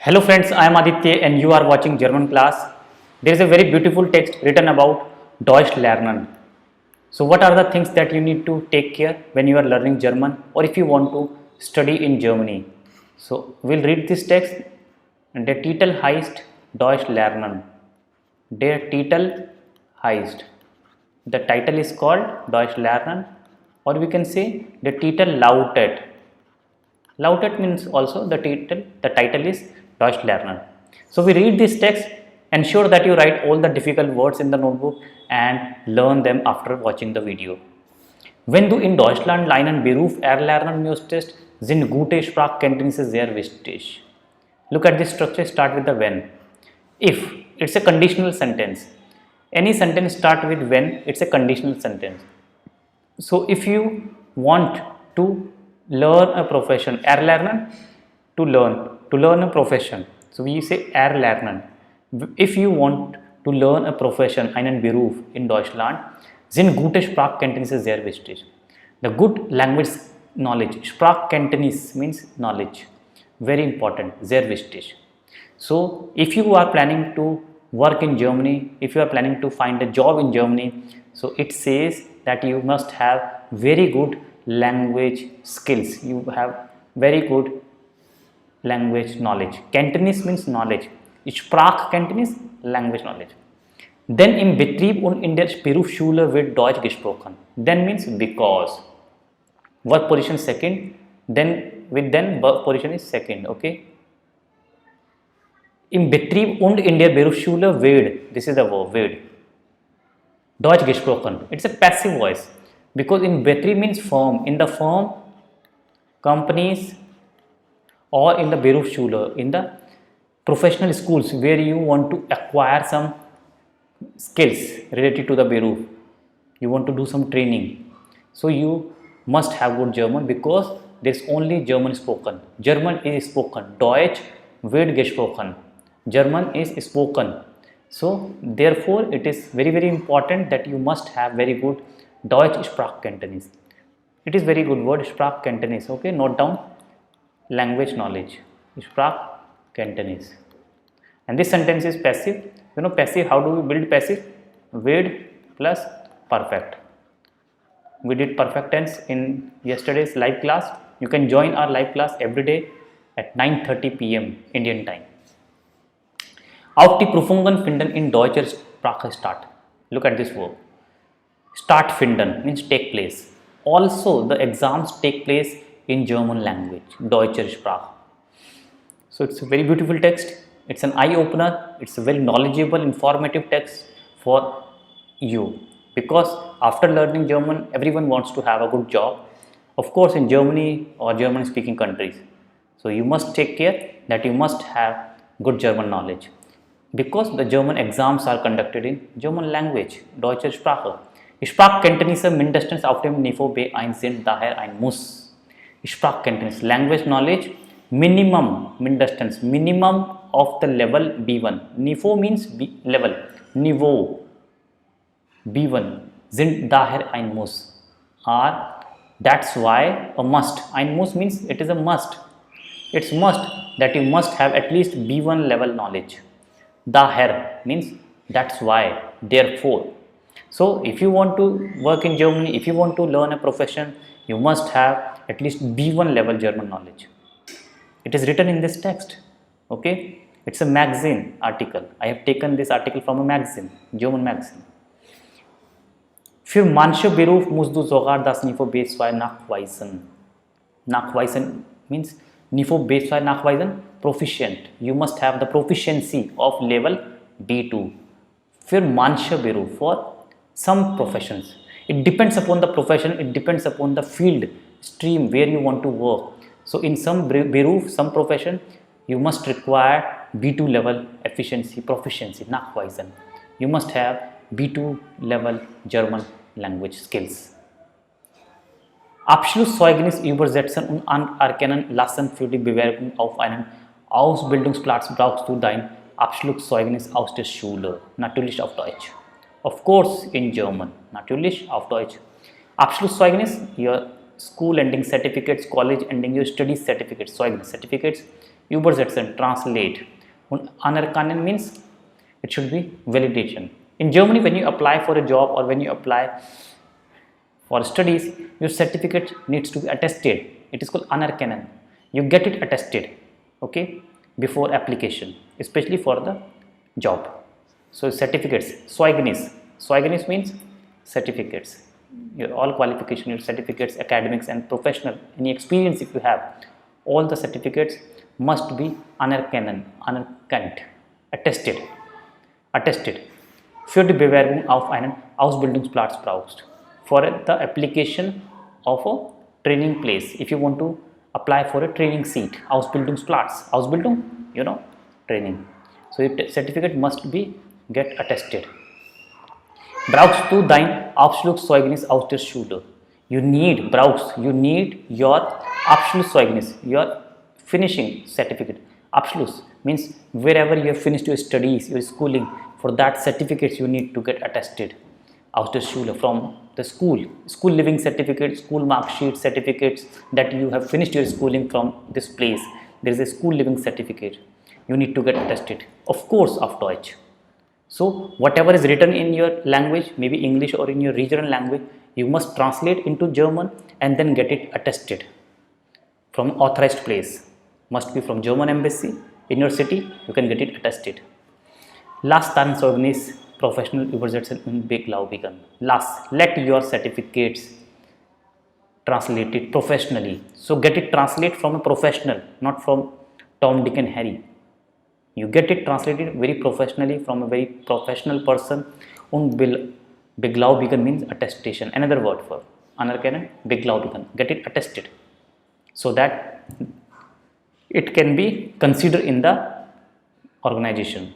Hello friends, I am Aditya and you are watching Germanclass. There is a very beautiful text written about Deutsch lernen. So what are the things that you need to take care when you are learning German or if you want to study in Germany? So we'll read this text. Der Titel heißt Deutsch lernen. Der Titel heißt. The title is called Deutsch lernen, or we can say the title lautet. Lautet means also the title is Deutsch lernen. So we read this text, ensure that you write all the difficult words in the notebook and learn them after watching the video. Wenn du in Deutschland einen Beruf erlernen möchtest, sind gute Sprachkenntnisse sehr wichtig. Look at this structure, start with the when. If, it's a conditional sentence. Any sentence start with when, it's a conditional sentence. So if you want to learn a profession, erlernen, to learn a profession. So we say erlernen. If you want to learn a profession, einen Beruf in Deutschland, sind gute Sprachkenntnisse sehr wichtig. The good language knowledge, Sprachkenntnis means knowledge, very important, sehr wichtig. So if you are planning to work in Germany, if you are planning to find a job in Germany, so it says that you must have very good language skills, you have very good language knowledge. Kenntnis means knowledge, Sprachkenntnis, language knowledge. Then im Betrieb und in der Berufsschule wird Deutsch gesprochen. Then means because. Verb position second, then with then verb position is second, okay. Im Betrieb und in der Berufsschule wird, this is the verb, wird Deutsch gesprochen. It's a passive voice because in Betrieb means firm. In the firm, companies, or in the Berufsschule, in the professional schools where you want to acquire some skills related to the Beruf, you want to do some training. So you must have good German because there is only German spoken. German is spoken. Deutsch wird gesprochen. German is spoken. So therefore it is very important that you must have very good Deutsch Sprachkenntnis. It is very good word, Sprachkenntnis. Okay, note down. Language knowledge, Sprachkenntnis. And this sentence is passive. You know passive, how do we build passive? Wird plus perfect. We did perfect tense in yesterday's live class. You can join our live class every day at 9:30 p.m. Indian time. Auch die Prüfungen finden in deutscher Sprache statt. Look at this verb. Stattfinden means take place. Also the exams take place in German language, Deutsche Sprache. So it's a very beautiful text. It's an eye opener. It's a very knowledgeable, informative text for you. Because after learning German, everyone wants to have a good job. Of course, in Germany or German speaking countries. So you must take care that you must have good German knowledge. Because the German exams are conducted in German language, Deutsche Sprache. Sprachkenntnisse mindestens auf dem Niveau B1 sind daher ein Muss. Sprachkenntnis, language knowledge, minimum, mindestens, minimum of the level B1. Niveau means level, Niveau, B1, sind daher ein Muss. That's why a must. Ein Muss means it is a must. It's must that you must have at least B1 level knowledge. Daher means that's why, therefore. So if you want to work in Germany, if you want to learn a profession, you must have at least B1 level German knowledge. It is written in this text, okay. It's a magazine article. I have taken this article from a magazine, German magazine. Für manche Beruf musst du sogar das Niveau B2 nachweisen. Nachweisen means Niveau B2 nachweisen, proficient. You must have the proficiency of level B2. Für manche Beruf, for some professions. It depends upon the profession, it depends upon the field, stream where you want to work. So in some Beruf, some profession, you must require B2 level efficiency, proficiency, nachweisen. You must have B2 level German language skills. Abschlusszeugnis übersetzen und anerkennen lassen für die Bewerbung auf einen Ausbildungsplatz brauchst du dein Abschlusszeugnis aus der Schule. Natürlich auf Deutsch. Of course in German. Natürlich auf Deutsch. Abschlusszeugnis, your school ending certificates, college ending your studies certificates, Zeugnis certificates Übersetzen, translate. Und anerkennen means it should be validation. In Germany, when you apply for a job or when you apply for studies, your certificate needs to be attested. It is called anerkennen. You get it attested, okay, before application, especially for the job. So certificates, Zeugnis means certificates. Your all qualification, your certificates, academics and professional, any experience if you have, all the certificates must be anerkannt, attested. Für die Bewerbung auf einen Ausbildungsplatz brauchst. For the application of a training place, if you want to apply for a training seat, Ausbildungsplatz, Ausbildung, training. So your certificate must be get attested. Brauchst du dein Abschlusszeugnis aus der Schule? You need your Abschlusszeugnis, your finishing certificate. Abschluss means wherever you have finished your studies, your schooling, for that certificates you need to get attested. Aus der Schule, from the school living certificate, school mark sheet certificates that you have finished your schooling from this place. There is a school living certificate. You need to get attested. Of course, auf Deutsch. So whatever is written in your language, maybe English or in your regional language, you must translate into German and then get it attested from authorized place. Must be from German embassy in your city. You can get it attested. Lass dein Zeugnis professional übersetzen in Beglaubigen. Let your certificates translated professionally. So get it translated from a professional, not from Tom, Dick and Harry. You get it translated very professionally from a very professional person. Und Beglaubigen means attestation. Another word for anerkennen, Beglaubigen. Get it attested so that it can be considered in the organization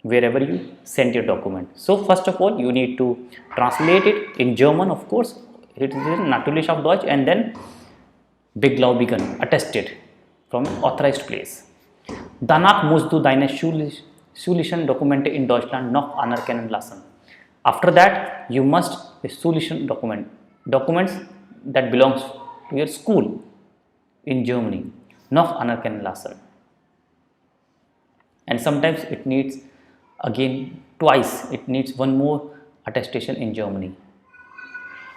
wherever you send your document. So first of all, you need to translate it in German, of course. It is natürlich auf Deutsch, and then Beglaubigen, attested from an authorized place. Danach musst du deine schulischen Dokumente in Deutschland noch anerkennen lassen. After that, you must a schulischen documents that belongs to your school in Germany noch anerkennen lassen. And sometimes it needs again twice, it needs one more attestation in Germany.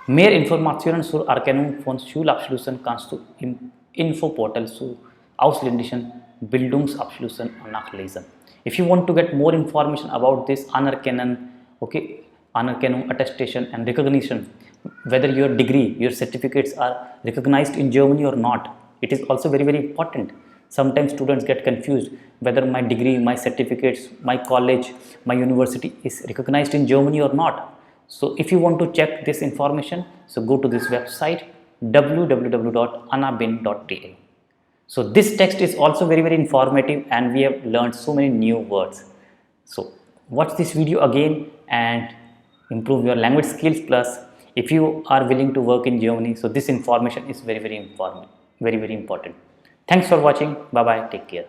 Mehr Informationen zur Erkennung von Schulabschlüssen kannst du im Infoportal zu ausländischen Bildungsabschlüssen nachlesen. If you want to get more information about this Anerkennen, okay, Anerkennung, attestation and recognition, whether your degree, your certificates are recognized in Germany or not, it is also very, very important. Sometimes students get confused whether my degree, my certificates, my college, my university is recognized in Germany or not. So if you want to check this information, so go to this website www.annabin.de. So this text is also very, very informative and we have learned so many new words. So watch this video again and improve your language skills. Plus, if you are willing to work in Germany, so this information is very, very important. Thanks for watching. Bye bye. Take care.